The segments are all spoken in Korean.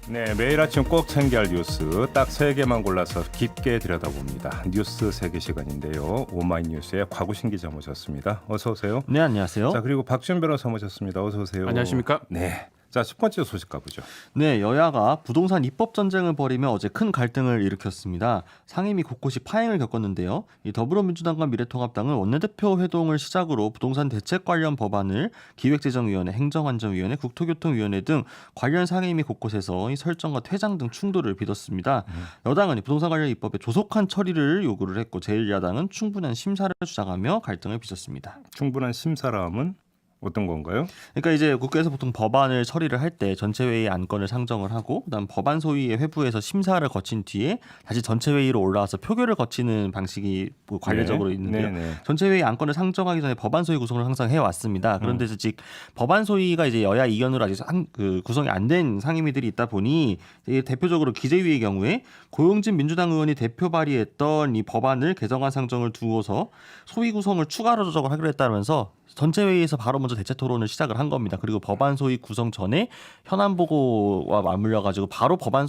네, 매일 아침 꼭 챙겨야 할 뉴스 딱 3개만 골라서 깊게 들여다봅니다. 뉴스 3개 시간인데요. 오마이뉴스의 곽우신 기자 모셨습니다. 어서 오세요. 네, 안녕하세요. 자, 그리고 박지훈 변호사 모셨습니다. 어서 오세요. 안녕하십니까? 네. 자, 첫 번째 소식 가보죠. 네, 여야가 부동산 입법 전쟁을 벌이며 어제 큰 갈등을 일으켰습니다. 상임위 곳곳이 파행을 겪었는데요. 이 더불어민주당과 미래통합당은 원내대표 회동을 시작으로 부동산 대책 관련 법안을 기획재정위원회, 행정안전위원회, 국토교통위원회 등 관련 상임위 곳곳에서 이 설정과 퇴장 등 충돌을 빚었습니다. 여당은 이 부동산 관련 입법의 조속한 처리를 요구를 했고 제1야당은 충분한 심사를 주장하며 갈등을 빚었습니다. 충분한 심사라함은 어떤 건가요? 그러니까 이제 국회에서 보통 법안을 처리를 할 때 전체회의 안건을 상정을 하고 그다음 법안 소위의 회부에서 심사를 거친 뒤에 다시 전체회의로 올라와서 표결을 거치는 방식이 뭐 관례적으로 있는데요. 네. 전체회의 안건을 상정하기 전에 법안 소위 구성을 항상 해왔습니다. 그런데 즉 법안 소위가 이제 여야 이견으로 아직 구성이 안 된 상임위들이 있다 보니 대표적으로 기재위의 경우에 고용진 민주당 의원이 대표 발의했던 이 법안을 개정안 상정을 두고서 소위 구성을 추가로 조정을 하기로 했다면서 전체 회의에서 바로 먼저 대체 토론을 시작을 한 겁니다. 그리고 법안 소위 구성 전에 현안 보고와 맞물려 가지고 바로 법안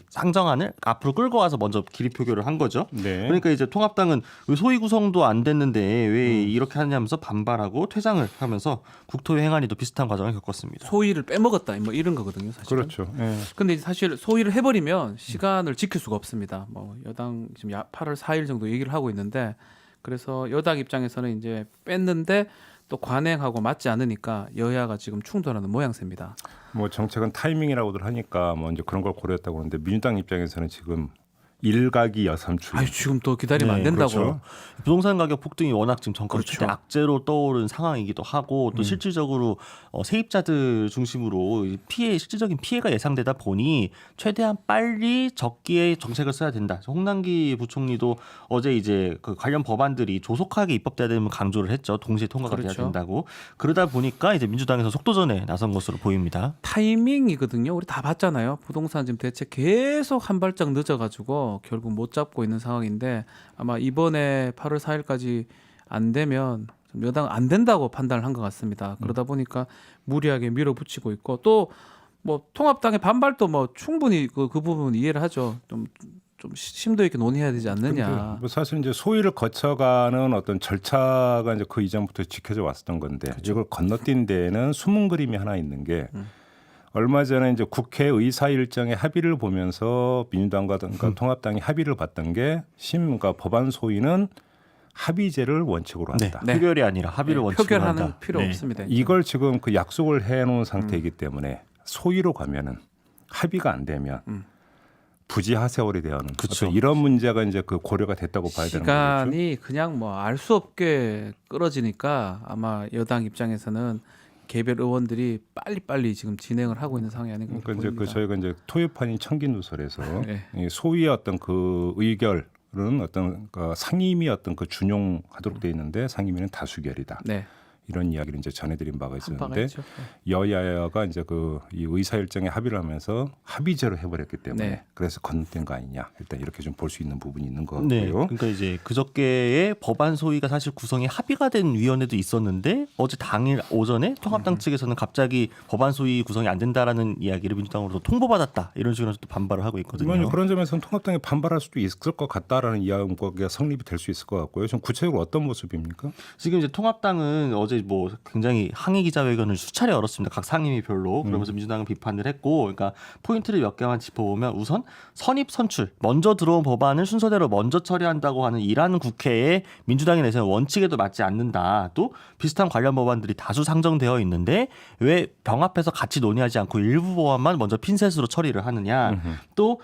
상정안을 앞으로 끌고 와서 먼저 기립 표결을 한 거죠. 네. 그러니까 이제 통합당은 왜 소위 구성도 안 됐는데 왜 이렇게 하냐면서 반발하고 퇴장을 하면서 국토위 행안위도 비슷한 과정을 겪었습니다. 소위를 빼먹었다 뭐 이런 거거든요, 사실. 그렇죠. 네. 근데 사실 소위를 해버리면 시간을 지킬 수가 없습니다. 뭐 여당 지금 8월 4일 정도 얘기를 하고 있는데 그래서 여당 입장에서는 이제 뺐는데 또 관행하고 맞지 않으니까 여야가 지금 충돌하는 모양새입니다. 뭐 정책은 타이밍이라고들 하니까 뭐 이제 그런 걸 고려했다고 하는데 민주당 입장에서는 지금 일각이 여삼추. 아유, 지금 또 기다리면 네, 안 된다고. 그렇죠. 부동산 가격 폭등이 워낙 지금 정권 그렇죠. 때 악재로 떠오른 상황이기도 하고 또 실질적으로 세입자들 중심으로 실질적인 피해가 예상되다 보니 최대한 빨리 적기에 정책을 써야 된다. 홍남기 부총리도 어제 이제 그 관련 법안들이 조속하게 입법돼야 되는 강조를 했죠. 동시에 통과가 그렇죠. 돼야 된다고. 그러다 보니까 이제 민주당에서 속도전에 나선 것으로 보입니다. 타이밍이거든요. 우리 다 봤잖아요. 부동산 지금 대책 계속 한 발짝 늦어가지고 결국 못 잡고 있는 상황인데 아마 이번에 8월 4일까지 안 되면 여당 안 된다고 판단을 한 것 같습니다. 그러다 보니까 무리하게 밀어붙이고 있고 또 뭐 통합당의 반발도 뭐 충분히 그 부분 이해를 하죠. 좀 심도 있게 논의해야 되지 않느냐. 뭐 사실 이제 소위를 거쳐가는 어떤 절차가 이제 그 이전부터 지켜져 왔었던 건데 이걸 건너뛴 데에는 숨은 그림이 하나 있는 게 얼마 전에 이제 국회 의사 일정의 합의를 보면서 민주당과 통합당이 합의를 봤던 게 그러니까 법안 소위는 합의제를 원칙으로 한다. 네. 표결이 아니라 합의를 원칙으로 표결하는 한다. 필요 네. 없습니다. 이걸 지금 그 약속을 해놓은 상태이기 때문에 소위로 가면은 합의가 안 되면 부지하세월이 되어는 그쵸. 이런 문제가 이제 그 고려가 됐다고 봐야 되는 거죠. 시간이 그냥 뭐 알 수 없게 끌어지니까 아마 여당 입장에서는 개별 의원들이 빨리빨리 지금 진행을 하고 있는 상황이 아닌가 그러니까 이제 보입니다. 저희가 이제 토요판인 청기누설에서 네. 이 소위의 어떤 그 의결은 어떤 그 상임위 어떤 그 준용하도록 돼 있는데 상임위는 다수결이다. 네. 이런 이야기를 이제 전해드린 바가 한 바가 있었는데 있죠. 여야가 이제 그 이 의사 일정에 합의를 하면서 합의제로 해버렸기 때문에 네. 그래서 건너뛴 거 아니냐 일단 이렇게 좀 볼 수 있는 부분이 있는 것 같고요. 네, 그러니까 이제 그저께의 법안 소위가 사실 구성이 합의가 된 위원회도 있었는데 어제 당일 오전에 통합당 측에서는 갑자기 법안 소위 구성이 안 된다라는 이야기를 민주당으로도 통보받았다 이런 식으로 또 반발을 하고 있거든요. 그런 점에서는 통합당이 반발할 수도 있을 것 같다라는 이야기가 성립이 될 수 있을 것 같고요. 좀 구체적으로 어떤 모습입니까? 지금 이제 통합당은 어제 뭐 굉장히 항의 기자회견을 수차례 열었습니다. 각 상임위별로. 그러면서 민주당은 비판을 했고, 그러니까 포인트를 몇 개만 짚어보면 우선 선입 선출, 먼저 들어온 법안을 순서대로 먼저 처리한다고 하는 이라는 국회에 민주당이 내세운 원칙에도 맞지 않는다. 또 비슷한 관련 법안들이 다수 상정되어 있는데 왜 병합해서 같이 논의하지 않고 일부 법안만 먼저 핀셋으로 처리를 하느냐. 또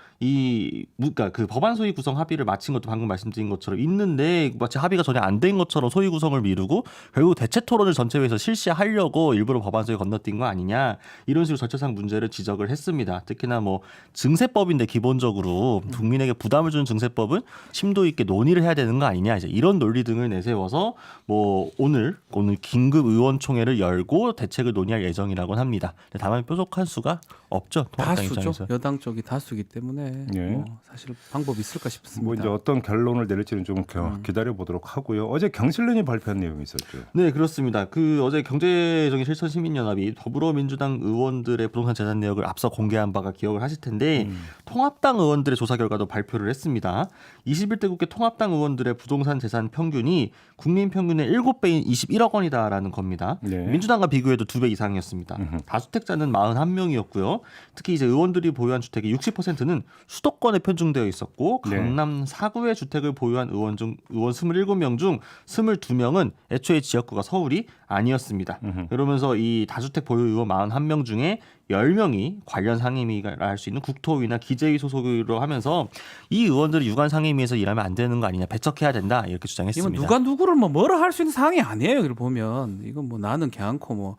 그러니까 그 법안 소위 구성 합의를 마친 것도 방금 말씀드린 것처럼 있는데 마치 합의가 전혀 안 된 것처럼 소위 구성을 미루고 결국 대체 토론을 전체회의에서 실시하려고 일부러 법안 소위 건너뛴 거 아니냐 이런 식으로 절차상 문제를 지적을 했습니다. 특히나 뭐 증세법인데 기본적으로 국민에게 부담을 주는 증세법은 심도 있게 논의를 해야 되는 거 아니냐 이제 이런 논리 등을 내세워서 뭐 오늘 긴급 의원총회를 열고 대책을 논의할 예정이라고 합니다. 다만 뾰족한 수가 없죠. 통합당 다수죠. 입장에서. 여당 쪽이 다수기 때문에 예. 뭐 사실 방법이 있을까 싶습니다. 뭐 이제 어떤 결론을 내릴지는 좀 기다려 보도록 하고요. 어제 경실련이 발표한 내용이 있었죠. 네, 그렇습니다. 그렇습니다. 그 어제 경제적인 실천 시민연합이 더불어민주당 의원들의 부동산 재산 내역을 앞서 공개한 바가 기억을 하실 텐데 통합당 의원들의 조사 결과도 발표를 했습니다. 21대 국회 통합당 의원들의 부동산 재산 평균이 국민 평균의 7배인 21억 원이다라는 겁니다. 네. 민주당과 비교해도 2배 이상이었습니다. 다주택자는 41명이었고요. 특히 이제 의원들이 보유한 주택의 60%는 수도권에 편중되어 있었고 네. 강남 4구의 주택을 보유한 의원 27명 중 22명은 애초에 지역구가 서울이 아니었습니다. 그러면서 이 다주택 보유 의원 41명 중에 10명이 관련 상임위가 할 수 있는 국토위나 기재위 소속으로 하면서 이 의원들이 유관 상임위에서 일하면 안 되는 거 아니냐, 배척해야 된다 이렇게 주장했습니다. 이건 누가 누구를 뭐라 할 수 있는 상황이 아니에요. 이걸 보면 이건 뭐 나는 걔않고 뭐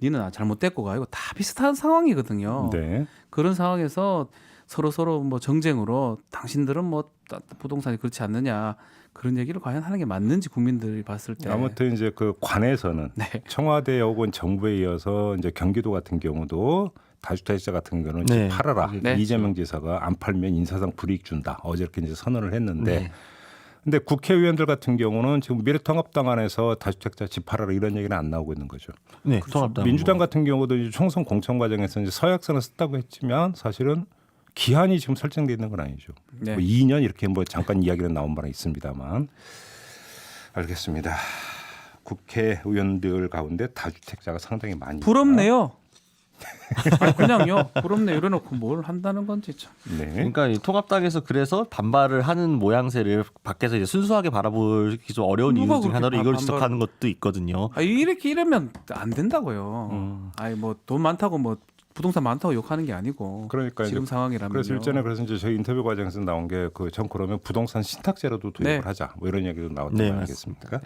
니는 잘못됐고 가 이거 다 비슷한 상황이거든요. 네. 그런 상황에서 서로 뭐 정쟁으로 당신들은 뭐 부동산이 그렇지 않느냐 그런 얘기를 과연 하는 게 맞는지 국민들이 봤을 때 아무튼 이제 그 관에서는 네. 청와대 혹은 정부에 이어서 이제 경기도 같은 경우도 다주택자 같은 경우는 네. 팔아라. 네. 이재명 지사가 안 팔면 인사상 불이익 준다. 어제 이렇게 이제 선언을 했는데 네. 근데 국회의원들 같은 경우는 지금 미래통합당 안에서 다주택자 집 팔아라 이런 얘기는 안 나오고 있는 거죠. 네, 통합당 민주당 같은 경우도 이제 총선 공천 과정에서 이제 서약서는 썼다고 했지만 사실은 기한이 지금 설정돼 있는 건 아니죠. 네. 뭐 2년 이렇게 뭐 잠깐 이야기는 나온 바는 있습니다만 알겠습니다. 국회의원들 가운데 다주택자가 상당히 많이 부럽네요. 아니, 그냥요. 부럽네 이래놓고 뭘 한다는 건지 참. 있다. 네. 그러니까 이 통합당에서 그래서 반발을 하는 모양새를 밖에서 이제 순수하게 바라보기 좀 어려운 누가 이유 중 그렇게 하나로 이걸 반발- 지적하는 것도 있거든요. 아, 이렇게 이러면 안 된다고요. 아니 뭐 돈 많다고 뭐 부동산 많다고 욕하는 게 아니고 그러니까 지금 이제 상황이라면 그래서 일전에 그래서 이제 저희 인터뷰 과정에서 나온 게 그 전 그러면 부동산 신탁제로도 도입을 네. 하자 뭐 이런 얘기도 나왔던 네, 거 아니겠습니까?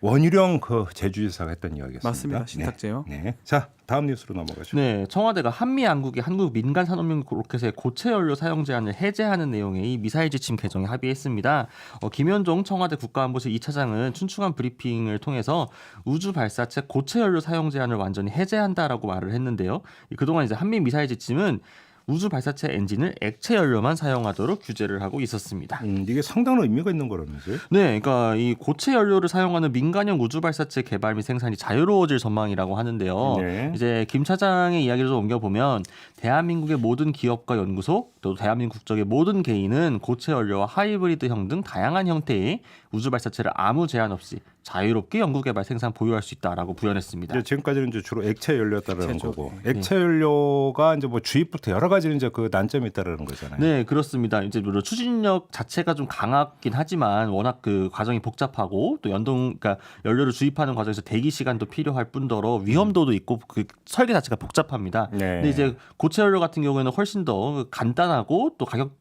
원희룡 그 제주지사가 했던 이야기였습니다. 맞습니다. 신탁제요. 네. 네. 자 다음 뉴스로 넘어가죠. 네, 청와대가 한미양국의 한국 민간 산업용 로켓의 고체 연료 사용 제한을 해제하는 내용의 이 미사일 지침 개정에 합의했습니다. 김현종 청와대 국가안보실 2차장은 춘추관 브리핑을 통해서 우주 발사체 고체 연료 사용 제한을 완전히 해제한다라고 말을 했는데요. 그동안 이제 한미 미사일 지침은 우주 발사체 엔진을 액체 연료만 사용하도록 규제를 하고 있었습니다. 이게 상당한 의미가 있는 거라면서요? 네, 그러니까 이 고체 연료를 사용하는 민간형 우주 발사체 개발 및 생산이 자유로워질 전망이라고 하는데요. 네. 이제 김 차장의 이야기를 좀 옮겨 보면 대한민국의 모든 기업과 연구소 또 대한민국 국적의 모든 개인은 고체 연료와 하이브리드형 등 다양한 형태의 우주 발사체를 아무 제한 없이 자유롭게 연구개발 생산 보유할 수 있다라고 부연했습니다. 이제 지금까지는 이제 주로 액체 연료였다라는 액체죠. 거고 액체 연료가 이제 뭐 주입부터 여러 가지 이제 그 난점이 있다라는 거잖아요. 네, 그렇습니다. 이제 물론 추진력 자체가 좀 강하긴 하지만 워낙 그 과정이 복잡하고 또 그러니까 연료를 주입하는 과정에서 대기 시간도 필요할 뿐더러 위험도도 있고 그 설계 자체가 복잡합니다. 네. 근데 이제 고체 연료 같은 경우에는 훨씬 더 간단하고 또 가격도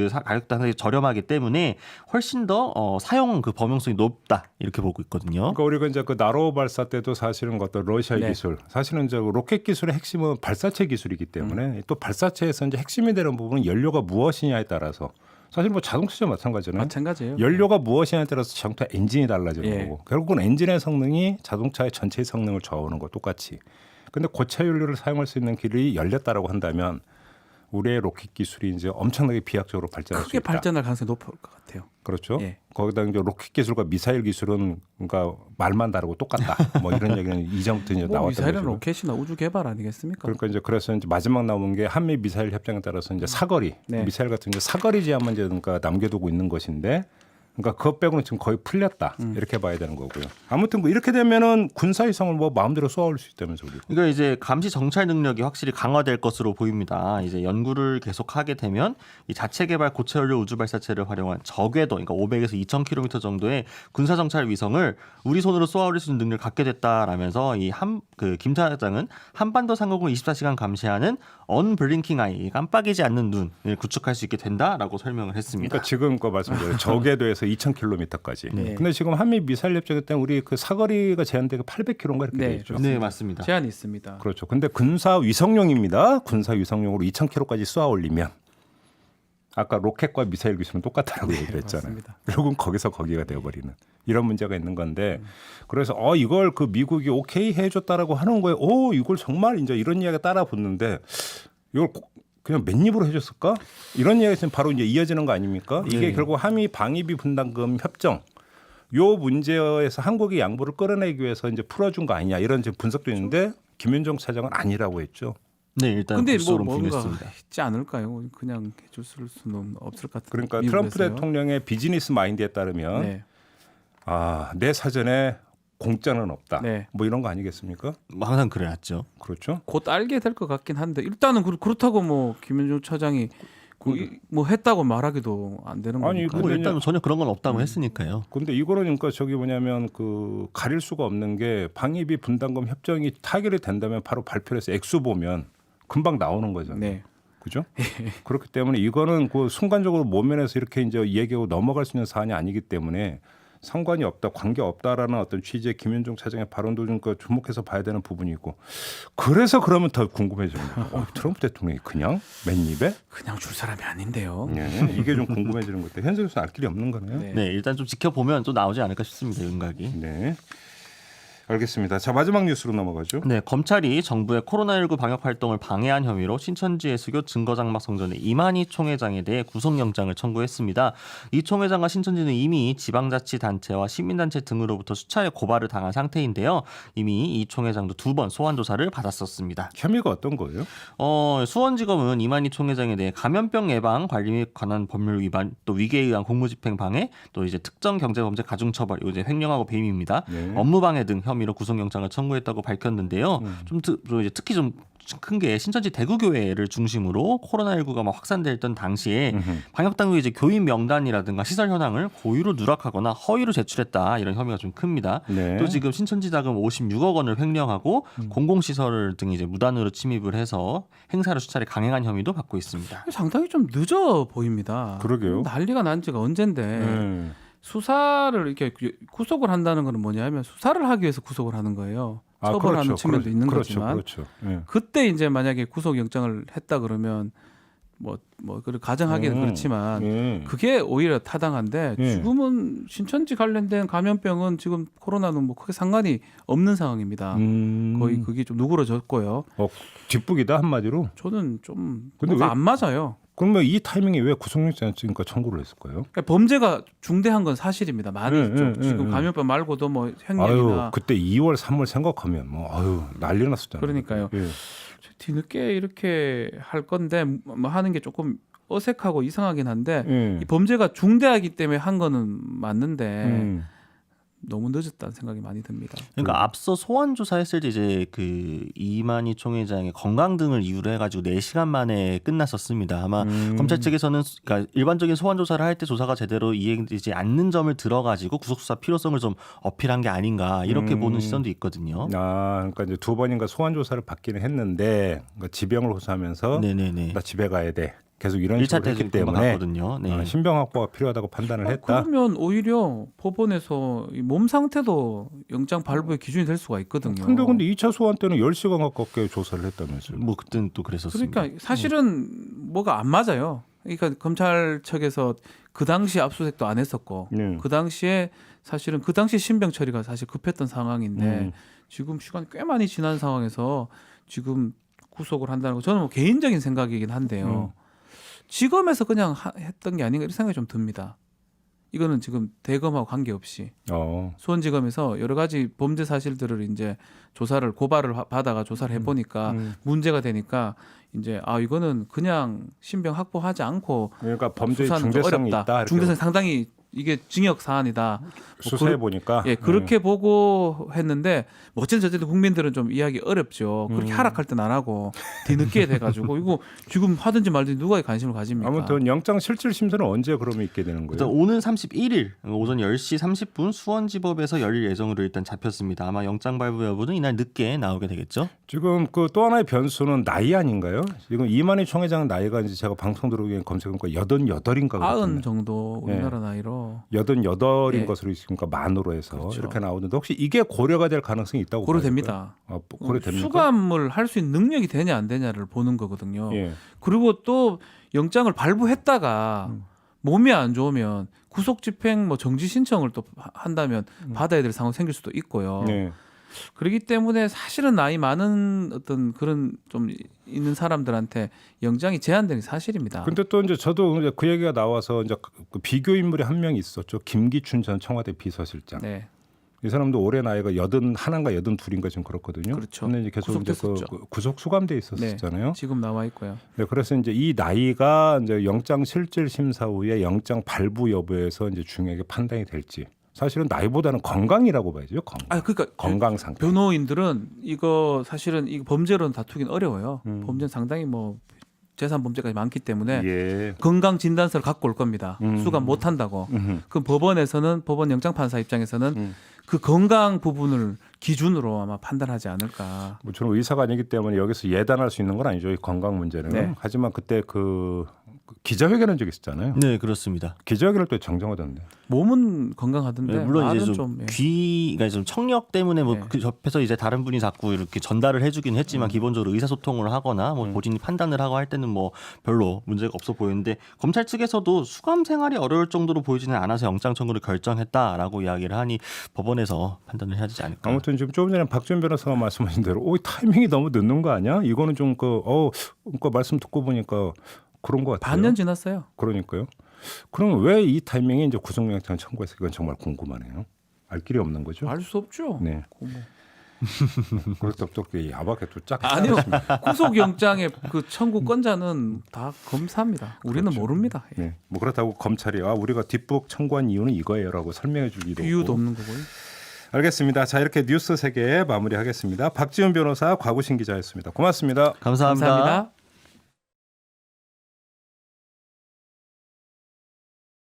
상당히 저렴하기 때문에 훨씬 더 사용 그 범용성이 높다 이렇게 보고 있거든요. 그러니까 우리가 이제 그 나로 발사 때도 사실은 어떤 러시아의 네. 기술, 사실은 이제 로켓 기술의 핵심은 발사체 기술이기 때문에 또 발사체에서 이제 핵심이 되는 부분은 연료가 무엇이냐에 따라서 사실 뭐 자동차도 마찬가지잖아요. 마찬가지예요. 연료가 무엇이냐에 따라서 자동차 엔진이 달라지는 예. 거고 결국은 엔진의 성능이 자동차의 전체의 성능을 좌우하는 거 똑같이. 근데 고체 연료를 사용할 수 있는 길이 열렸다라고 한다면 우리의 로켓 기술이 이제 엄청나게 비약적으로 발전할 수 크게 있다. 발전할 가능성이 높을 것 같아요. 그렇죠. 예. 거기다 이제 로켓 기술과 미사일 기술은 그러니까 말만 다르고 똑같다. 뭐 이런 얘기는 이전부터 이제 뭐 나왔던 미사일은 거죠. 로켓이나 우주 개발 아니겠습니까? 그러니까 이제 그래서 이제 마지막 나온 게 한미 미사일 협정에 따라서 이제 사거리 네. 미사일 같은 이제 사거리 제한만 이제 그러니까 남겨두고 있는 것인데. 그러니까 그것 빼고는 지금 거의 풀렸다 이렇게 봐야 되는 거고요. 아무튼 뭐 이렇게 되면은 군사 위성을 뭐 마음대로 쏘아올 수 있다면서 우리. 그러니까 이제 감시 정찰 능력이 확실히 강화될 것으로 보입니다. 이제 연구를 계속하게 되면 이 자체 개발 고체 연료 우주 발사체를 활용한 저궤도, 그러니까 500에서 2,000km 정도의 군사 정찰 위성을 우리 손으로 쏘아올릴 수 있는 능력을 갖게 됐다라면서 김 차장은 한반도 상공을 24시간 감시하는 언블링킹 아이, 깜빡이지 않는 눈을 구축할 수 있게 된다라고 설명을 했습니다. 그러니까 지금 거 말씀드린 저궤도에서 2,000km까지. 네. 근데 지금 한미 미사일 협정 때문에 우리 그 사거리가 제한되고 800km인가 이렇게 네, 돼 있죠. 네, 맞습니다. 제한이 있습니다. 그렇죠. 근데 군사 위성용입니다. 군사 위성용으로 2,000km까지 쏘아 올리면 아까 로켓과 미사일 기술은 똑같다라고 얘기를 했잖아요. 맞습니다. 결국은 거기서 거기가 되어버리는 이런 문제가 있는 건데 그래서 이걸 그 미국이 오케이 해줬다라고 하는 거예요. 이걸 정말 이제 이런 이야기가 따라 붙는데 이걸 그냥 맨입으로 해줬을까? 이런 이야기가 지금 바로 이제 이어지는 거 아닙니까? 이게 네. 결국 한미 방위비 분담금 협정 요 문제에서 한국이 양보를 끌어내기 위해서 이제 풀어준 거 아니냐 이런 지금 분석도 있는데 김윤종 차장은 아니라고 했죠. 네, 일단 근데 뭐 구속으로 뭔가 부인했습니다. 있지 않을까요? 그냥 해줄 수는 없을 것 같아요. 그러니까 트럼프 대통령의 비즈니스 마인드에 따르면 네. 내 사전에 공짜는 없다. 네. 뭐 이런 거 아니겠습니까? 뭐 항상 그래왔죠. 그렇죠. 곧 알게 될 것 같긴 한데 일단은 그렇다고 뭐 김윤중 차장이 뭐 했다고 말하기도 안 되는 아니, 거니까. 뭐 근데 일단 전혀 그런 건 없다고 했으니까요. 근데 이거는 그러니까 저기 뭐냐면 그 가릴 수가 없는 게 방위비 분담금 협정이 타결이 된다면 바로 발표를 해서 액수 보면 금방 나오는 거잖아요. 네. 그죠? 그렇기 때문에 이거는 그 순간적으로 모면에서 이렇게 이제 얘기하고 넘어갈 수 있는 사안이 아니기 때문에 상관이 없다, 관계 없다라는 어떤 취지의 김윤종 차장의 발언도 좀 주목해서 봐야 되는 부분이고 그래서 그러면 더 궁금해집니다. 트럼프 대통령이 그냥 맨입에 그냥 줄 사람이 아닌데요. 이게 좀 궁금해지는 것도 현재로서 알 길이 없는 거네요. 네. 네, 일단 좀 지켜보면 또 나오지 않을까 싶습니다. 윤곽이. 네. 알겠습니다. 자, 마지막 뉴스로 넘어가죠. 네, 검찰이 정부의 코로나19 방역 활동을 방해한 혐의로 신천지 예수교 증거장막 성전의 이만희 총회장에 대해 구속영장을 청구했습니다. 이 총회장과 신천지는 이미 지방자치단체와 시민단체 등으로부터 수차례 고발을 당한 상태인데요. 이미 이 총회장도 2번 소환 조사를 받았었습니다. 혐의가 어떤 거예요? 수원지검은 이만희 총회장에 대해 감염병 예방 관리 및 관한 법률 위반, 또 위계에 의한 공무집행 방해, 또 이제 특정 경제범죄 가중처벌, 이제 횡령하고 배임입니다. 네. 업무방해 등 혐의로 구속영장을 청구했다고 밝혔는데요. 이제 특히 좀 큰 게 신천지 대구교회를 중심으로 코로나19가 막 확산됐던 당시에 방역당국이 이제 교인 명단이라든가 시설 현황을 고의로 누락하거나 허위로 제출했다 이런 혐의가 좀 큽니다. 네. 또 지금 신천지 자금 56억 원을 횡령하고 공공시설 등 이제 무단으로 침입을 해서 행사를 수차례 강행한 혐의도 받고 있습니다. 상당히 좀 늦어 보입니다. 그러게요. 난리가 난 지가 언젠데 수사를 이렇게 구속을 한다는 건 뭐냐면 수사를 하기 위해서 구속을 하는 거예요. 처벌하는 측면도 있는 거지만 그렇죠. 예. 그때 이제 만약에 구속영장을 했다 그러면 그 가정하기는 그렇지만 그게 오히려 타당한데 지금은 신천지 관련된 감염병은 지금 코로나는 뭐 크게 상관이 없는 상황입니다. 거의 그게 좀 누그러졌고요. 뒷북이다 한마디로. 저는 좀 근데 뭔가 왜- 안 맞아요. 그러면 이 타이밍에 왜 구속영장 청구를 했을까요? 그러니까 범죄가 중대한 건 사실입니다. 많이 있죠. 지금 감염병 말고도 뭐 횡령이나 그때 2월, 3월 생각하면 난리 났었잖아요. 그러니까요. 예. 뒤늦게 이렇게 할 건데 뭐 하는 게 조금 어색하고 이상하긴 한데 예. 이 범죄가 중대하기 때문에 한 거는 맞는데 너무 늦었다는 생각이 많이 듭니다. 그러니까 앞서 소환 조사했을 때 이제 그 이만희 총회장의 건강 등을 이유로 해가지고 4시간 만에 끝났었습니다. 아마 검찰 측에서는 그러니까 일반적인 소환 조사를 할 때 조사가 제대로 이행되지 않는 점을 들어가지고 구속 수사 필요성을 좀 어필한 게 아닌가 이렇게 보는 시선도 있거든요. 그러니까 이제 2번인가 소환 조사를 받기는 했는데 그러니까 지병을 호소하면서 네네네. 나 집에 가야 돼. 계속 이런 1차 식으로 했기 때 때문에 갔거든요. 네. 신병 확보가 필요하다고 판단을 했다. 그러면 오히려 법원에서 이 몸 상태도 영장 발부의 기준이 될 수가 있거든요. 근데 2차 소환 때는 10시간 가깝게 조사를 했다면서요. 뭐 그때는 또 그랬었습니다. 그러니까 사실은 뭐가 안 맞아요. 그러니까 검찰 측에서 그 당시 압수수색도 안 했었고 그 당시에 사실은 그 당시 신병 처리가 사실 급했던 상황인데 지금 시간이 꽤 많이 지난 상황에서 지금 구속을 한다는 거 저는 뭐 개인적인 생각이긴 한데요. 지검에서 그냥 했던 게 아닌가 이런 생각이 좀 듭니다. 이거는 지금 대검하고 관계없이 수원지검에서 여러 가지 범죄 사실들을 이제 조사를 고발을 받아가 조사를 해보니까 문제가 되니까 이제 이거는 그냥 신병 확보하지 않고 그러니까 범죄의 수사는 좀 중대성이 어렵다. 있다. 중대성 상당히 이게 징역 사안이다. 수사해 보니까 그렇게 보고 했는데 어쨌든 국민들은 좀 이해하기 어렵죠. 그렇게 하락할 땐 안 하고 뒤늦게 돼가지고 이거 지금 하든지 말든지 누가 관심을 가집니까? 아무튼 영장 실질 심사는 언제 그러면 있게 되는 일단 거예요? 오는 31일 오전 10시 30분 수원지법에서 열릴 예정으로 일단 잡혔습니다. 아마 영장 발부 여부는 이날 늦게 나오게 되겠죠. 지금 그 또 하나의 변수는 나이 아닌가요? 지금 이만희 총회장 나이가 이제 제가 방송 들어오기엔 검색해보니까 88인가 90 정도 우리나라 나이로 88인 예. 것으로 있으니까 만으로 해서 그렇죠. 이렇게 나오는데 혹시 이게 고려가 될 가능성이 있다고 고려됩니다. 봐요? 고려됩니까? 수감을 할 수 있는 능력이 되냐 안 되냐를 보는 거거든요. 예. 그리고 또 영장을 발부했다가 몸이 안 좋으면 구속 집행 뭐 정지 신청을 또 한다면 받아야 될 상황 생길 수도 있고요. 네. 그렇기 때문에 사실은 나이 많은 어떤 그런 좀 있는 사람들한테 영장이 제한되는 게 사실입니다. 근데 또 이제 저도 이제 그 얘기가 나와서 이제 그 비교 인물이 한 명 있었죠. 김기춘 전 청와대 비서실장. 네, 이 사람도 올해 나이가 81인가 82인가 지금 그렇거든요. 그렇죠. 근데 이제 계속 이제 구속됐었죠. 그 구속 수감돼 있었잖아요. 지금 나와 있고요. 네, 그래서 이제 이 나이가 이제 영장 실질 심사 후에 영장 발부 여부에서 이제 중요하게 판단이 될지. 사실은 나이보다는 건강이라고 봐야죠. 건강. 그러니까 건강 상태. 변호인들은 이거 사실은 이거 범죄로는 다투긴 어려워요. 범죄는 상당히 뭐 재산 범죄까지 많기 때문에 예. 건강 진단서를 갖고 올 겁니다. 수감 못 한다고. 그럼 법원에서는 법원 영장 판사 입장에서는 그 건강 부분을 기준으로 아마 판단하지 않을까. 뭐 저는 의사가 아니기 때문에 여기서 예단할 수 있는 건 아니죠. 이 건강 문제는. 네. 하지만 그때 그 기자회견한 적 있었잖아요. 네, 그렇습니다. 기자회견을 또 정정하던데. 몸은 건강하던데 네, 물론 이제 말은 좀 예. 귀가 좀 청력 때문에 뭐 네. 그 옆에서 이제 다른 분이 자꾸 이렇게 전달을 해주긴 했지만 기본적으로 의사소통을 하거나 뭐 본인이 판단을 하고 할 때는 뭐 별로 문제가 없어 보이는데 검찰 측에서도 수감 생활이 어려울 정도로 보이지는 않아서 영장 청구를 결정했다라고 이야기를 하니 법원에서 판단을 해야 되지 않을까. 아무튼 지금 조금 전에 박지원 변호사가 말씀하신 대로 타이밍이 너무 늦는 거 아니야? 이거는 좀 그러니까 말씀 듣고 보니까 그런 것 같아요. 반년 지났어요. 그러니까요. 그럼 왜 이 타이밍에 이제 구속영장 청구했을까? 이건 정말 궁금하네요. 알 길이 없는 거죠. 알 수 없죠. 네. 그거 뭐. 그렇다고 또 야박하게 또 짝. 아니요. 구속영장의 그 청구 건자는 다 검사입니다. 우리는 그렇죠. 모릅니다. 예. 네. 뭐 그렇다고 검찰이 우리가 뒷북 청구한 이유는 이거예요라고 설명해 주기도 이유도 없고. 없는 거고요. 알겠습니다. 자, 이렇게 뉴스 3개 마무리하겠습니다. 박지훈 변호사, 곽우신 기자였습니다. 고맙습니다. 감사합니다. 감사합니다.